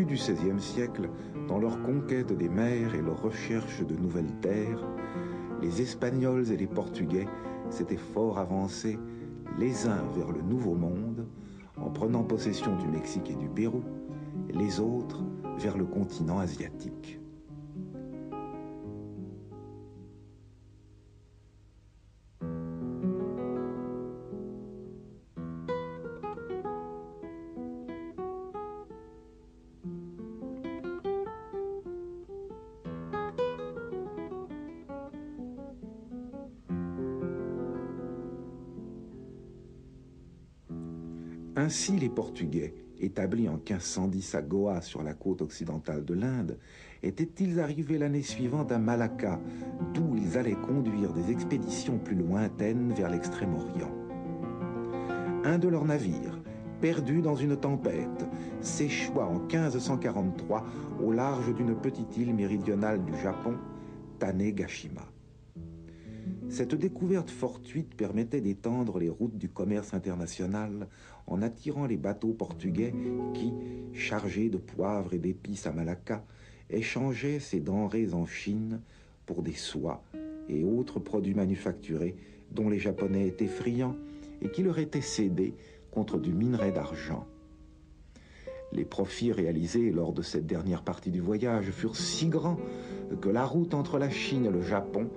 du XVIe siècle, dans leur conquête des mers et leur recherche de nouvelles terres, les Espagnols et les Portugais s'étaient fort avancés les uns vers le Nouveau Monde, en prenant possession du Mexique et du Pérou, les autres vers le continent asiatique. Ainsi, les Portugais, établis en 1510 à Goa sur la côte occidentale de l'Inde, étaient-ils arrivés l'année suivante à Malacca, d'où ils allaient conduire des expéditions plus lointaines vers l'Extrême-Orient. Un de leurs navires, perdu dans une tempête, s'échoua en 1543 au large d'une petite île méridionale du Japon, Tanegashima. Cette découverte fortuite permettait d'étendre les routes du commerce international en attirant les bateaux portugais qui, chargés de poivre et d'épices à Malacca, échangeaient ces denrées en Chine pour des soies et autres produits manufacturés dont les Japonais étaient friands et qui leur étaient cédés contre du minerai d'argent. Les profits réalisés lors de cette dernière partie du voyage furent si grands que la route entre la Chine et le Japon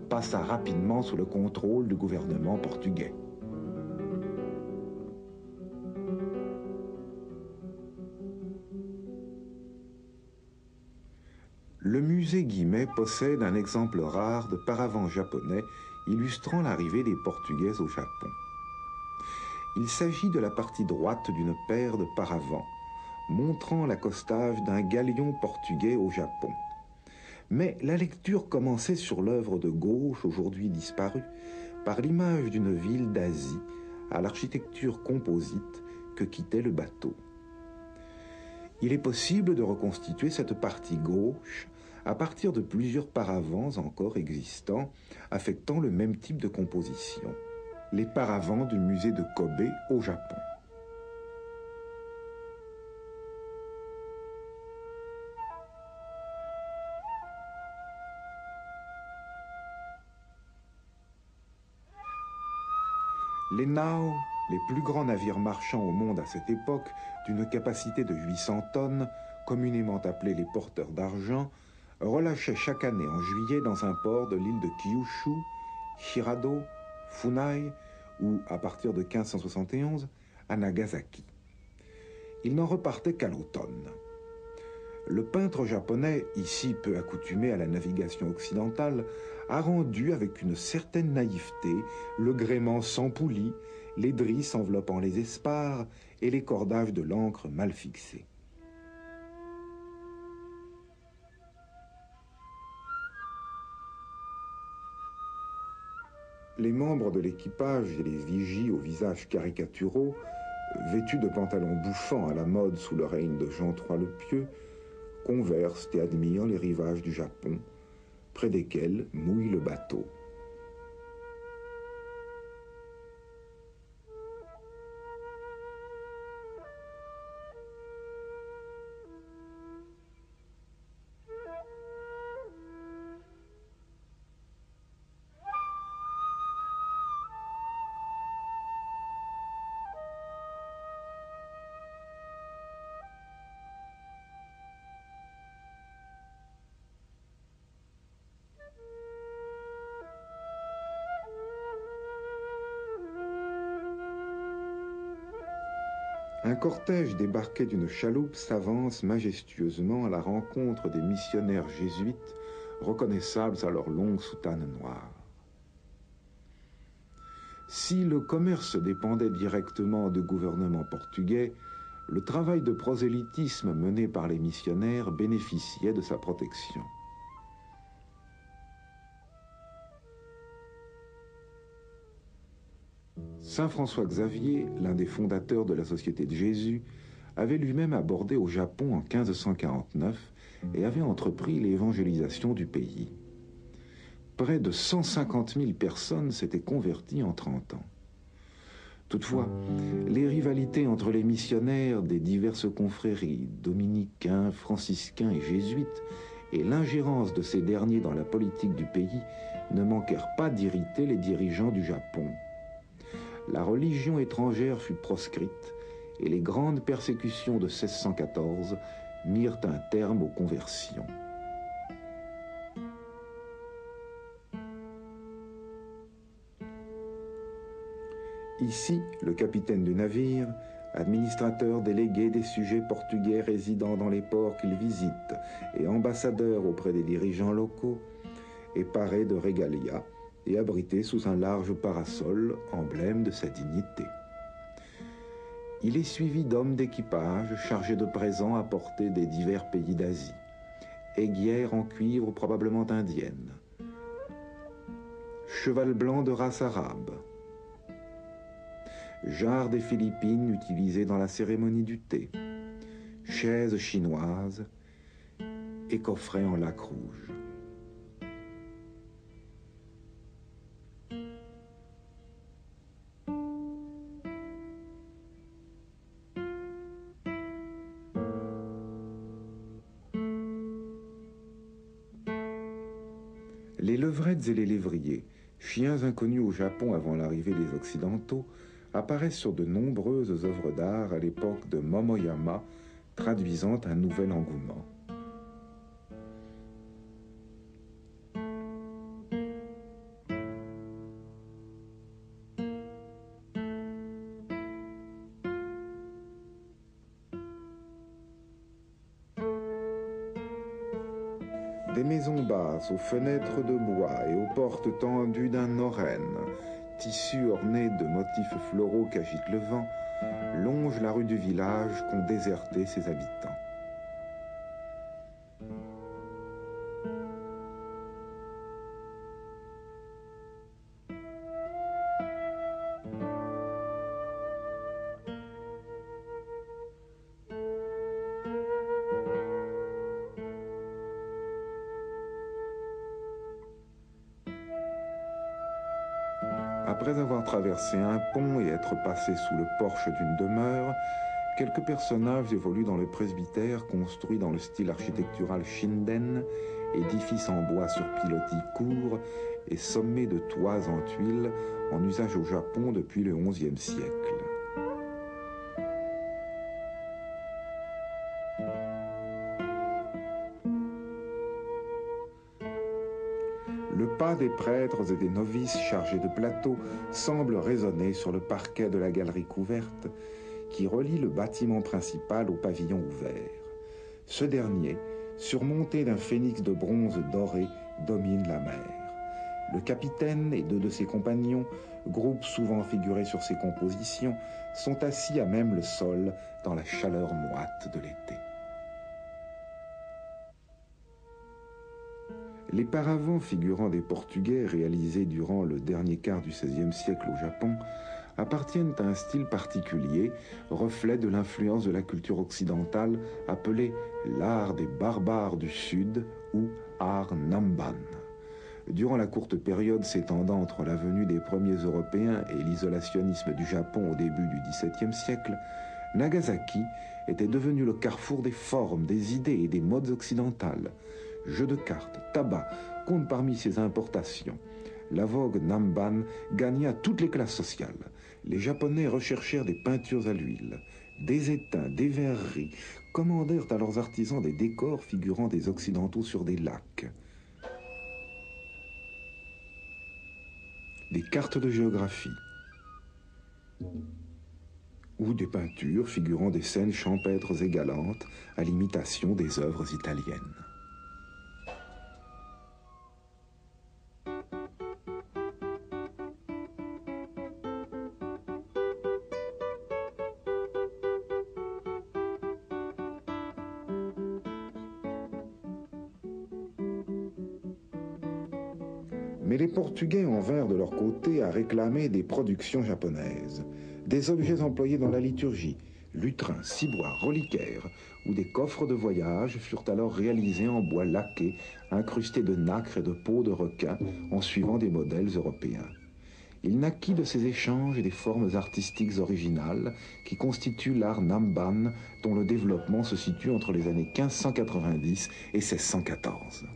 passa rapidement sous le contrôle du gouvernement portugais. Le musée Guimet possède un exemple rare de paravent japonais illustrant l'arrivée des Portugais au Japon. Il s'agit de la partie droite d'une paire de paravents, montrant l'accostage d'un galion portugais au Japon. Mais la lecture commençait sur l'œuvre de gauche, aujourd'hui disparue, par l'image d'une ville d'Asie, à l'architecture composite que quittait le bateau. Il est possible de reconstituer cette partie gauche à partir de plusieurs paravents encore existants, affectant le même type de composition. Les paravents du musée de Kobe au Japon. Les nao, les plus grands navires marchands au monde à cette époque, d'une capacité de 800 tonnes, communément appelés les porteurs d'argent, relâchaient chaque année en juillet dans un port de l'île de Kyushu, Hirado, Funai ou, à partir de 1571, à Nagasaki. Ils n'en repartaient qu'à l'automne. Le peintre japonais, ici peu accoutumé à la navigation occidentale, a rendu avec une certaine naïveté le gréement sans poulie, les drisses enveloppant les espars et les cordages de l'ancre mal fixés. Les membres de l'équipage et les vigies aux visages caricaturaux, vêtus de pantalons bouffants à la mode sous le règne de Jean III le Pieux, conversent et admirent les rivages du Japon, près desquels mouille le bateau. Un cortège débarqué d'une chaloupe s'avance majestueusement à la rencontre des missionnaires jésuites, reconnaissables à leur longue soutane noire. Si le commerce dépendait directement du gouvernement portugais, le travail de prosélytisme mené par les missionnaires bénéficiait de sa protection. Saint François Xavier, l'un des fondateurs de la Société de Jésus, avait lui-même abordé au Japon en 1549 et avait entrepris l'évangélisation du pays. Près de 150 000 personnes s'étaient converties en 30 ans. Toutefois, les rivalités entre les missionnaires des diverses confréries, dominicains, franciscains et jésuites, et l'ingérence de ces derniers dans la politique du pays ne manquèrent pas d'irriter les dirigeants du Japon. La religion étrangère fut proscrite et les grandes persécutions de 1614 mirent un terme aux conversions. Ici, le capitaine du navire, administrateur délégué des sujets portugais résidant dans les ports qu'il visite et ambassadeur auprès des dirigeants locaux, est paré de régalia et abrité sous un large parasol, emblème de sa dignité. Il est suivi d'hommes d'équipage chargés de présents apportés des divers pays d'Asie, aiguières en cuivre probablement indienne, cheval blanc de race arabe, jarre des Philippines utilisées dans la cérémonie du thé, chaises chinoises et coffrets en laque rouge. Les levrettes et les lévriers, chiens inconnus au Japon avant l'arrivée des Occidentaux, apparaissent sur de nombreuses œuvres d'art à l'époque de Momoyama, traduisant un nouvel engouement. Des maisons basses aux fenêtres de bois et aux portes tendues d'un noren, tissu orné de motifs floraux qu'agite le vent, longe la rue du village qu'ont déserté ses habitants. Après avoir traversé un pont et être passé sous le porche d'une demeure, quelques personnages évoluent dans le presbytère construit dans le style architectural Shinden, édifice en bois sur pilotis courts et sommé de toits en tuiles en usage au Japon depuis le XIe siècle. Le pas des prêtres et des novices chargés de plateaux semble résonner sur le parquet de la galerie couverte qui relie le bâtiment principal au pavillon ouvert. Ce dernier, surmonté d'un phénix de bronze doré, domine la mer. Le capitaine et deux de ses compagnons, groupe souvent figuré sur ses compositions, sont assis à même le sol dans la chaleur moite de l'été. Les paravents figurant des Portugais réalisés durant le dernier quart du XVIe siècle au Japon appartiennent à un style particulier, reflet de l'influence de la culture occidentale appelée l'art des barbares du Sud ou art Namban. Durant la courte période s'étendant entre la venue des premiers Européens et l'isolationnisme du Japon au début du XVIIe siècle, Nagasaki était devenu le carrefour des formes, des idées et des modes occidentales. Jeux de cartes, tabac comptent parmi ces importations. La vogue Namban gagna toutes les classes sociales. Les Japonais recherchèrent des peintures à l'huile, des étains, des verreries, commandèrent à leurs artisans des décors figurant des Occidentaux sur des lacs. Des cartes de géographie ou des peintures figurant des scènes champêtres et galantes à l'imitation des œuvres italiennes. Mais les Portugais en vinrent de leur côté à réclamer des productions japonaises, des objets employés dans la liturgie, lutrins, ciboires, reliquaires ou des coffres de voyage furent alors réalisés en bois laqué, incrustés de nacre et de peau de requin en suivant des modèles européens. Il naquit de ces échanges et des formes artistiques originales qui constituent l'art Namban, dont le développement se situe entre les années 1590 et 1614.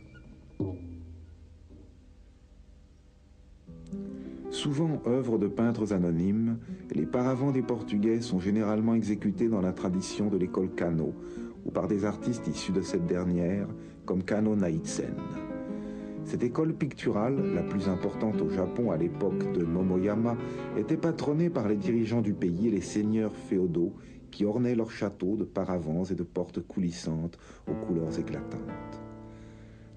Souvent œuvre de peintres anonymes, les paravents des Portugais sont généralement exécutés dans la tradition de l'école Kano ou par des artistes issus de cette dernière, comme Kano Naitsen. Cette école picturale, la plus importante au Japon à l'époque de Momoyama, était patronnée par les dirigeants du pays et les seigneurs féodaux qui ornaient leurs châteaux de paravents et de portes coulissantes aux couleurs éclatantes.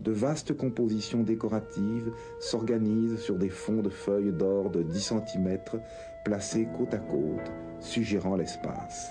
De vastes compositions décoratives s'organisent sur des fonds de feuilles d'or de 10 cm placés côte à côte, suggérant l'espace.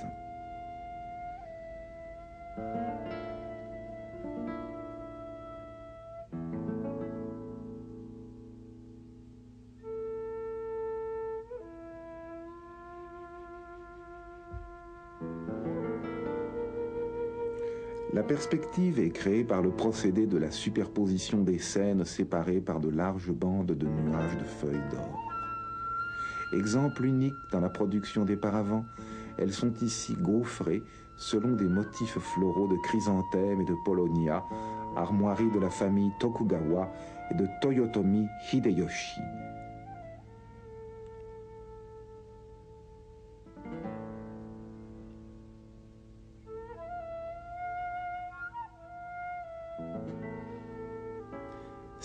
La perspective est créée par le procédé de la superposition des scènes séparées par de larges bandes de nuages de feuilles d'or. Exemple unique dans la production des paravents, elles sont ici gaufrées selon des motifs floraux de chrysanthèmes et de paulownia, armoiries de la famille Tokugawa et de Toyotomi Hideyoshi.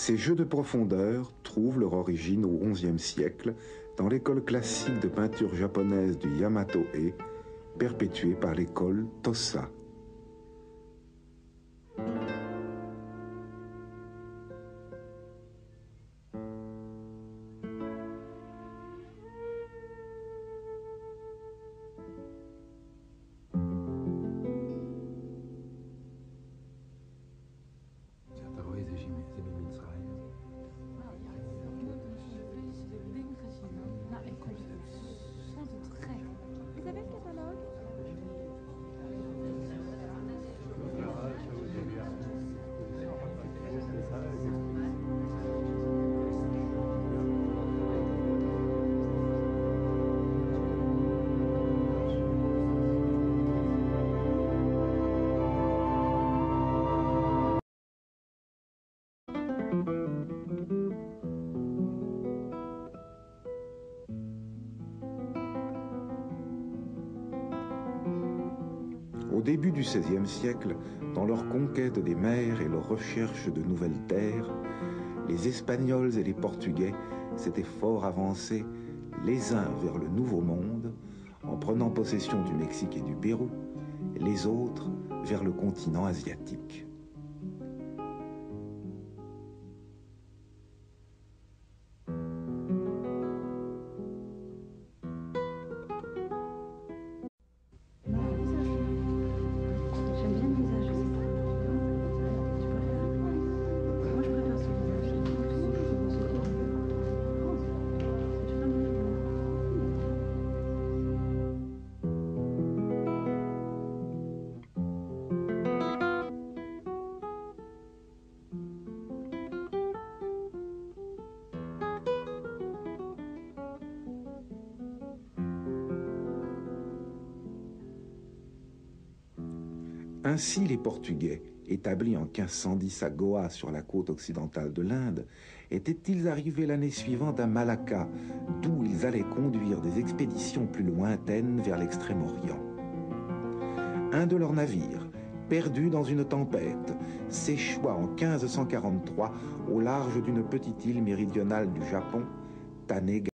Ces jeux de profondeur trouvent leur origine au XIe siècle dans l'école classique de peinture japonaise du Yamato-e, perpétuée par l'école Tossa. Au début du XVIe siècle, dans leur conquête des mers et leur recherche de nouvelles terres, les Espagnols et les Portugais s'étaient fort avancés les uns vers le Nouveau Monde, en prenant possession du Mexique et du Pérou, les autres vers le continent asiatique. Ainsi, les Portugais, établis en 1510 à Goa sur la côte occidentale de l'Inde, étaient-ils arrivés l'année suivante à Malacca, d'où ils allaient conduire des expéditions plus lointaines vers l'Extrême-Orient. Un de leurs navires, perdu dans une tempête, s'échoua en 1543 au large d'une petite île méridionale du Japon, Tanega.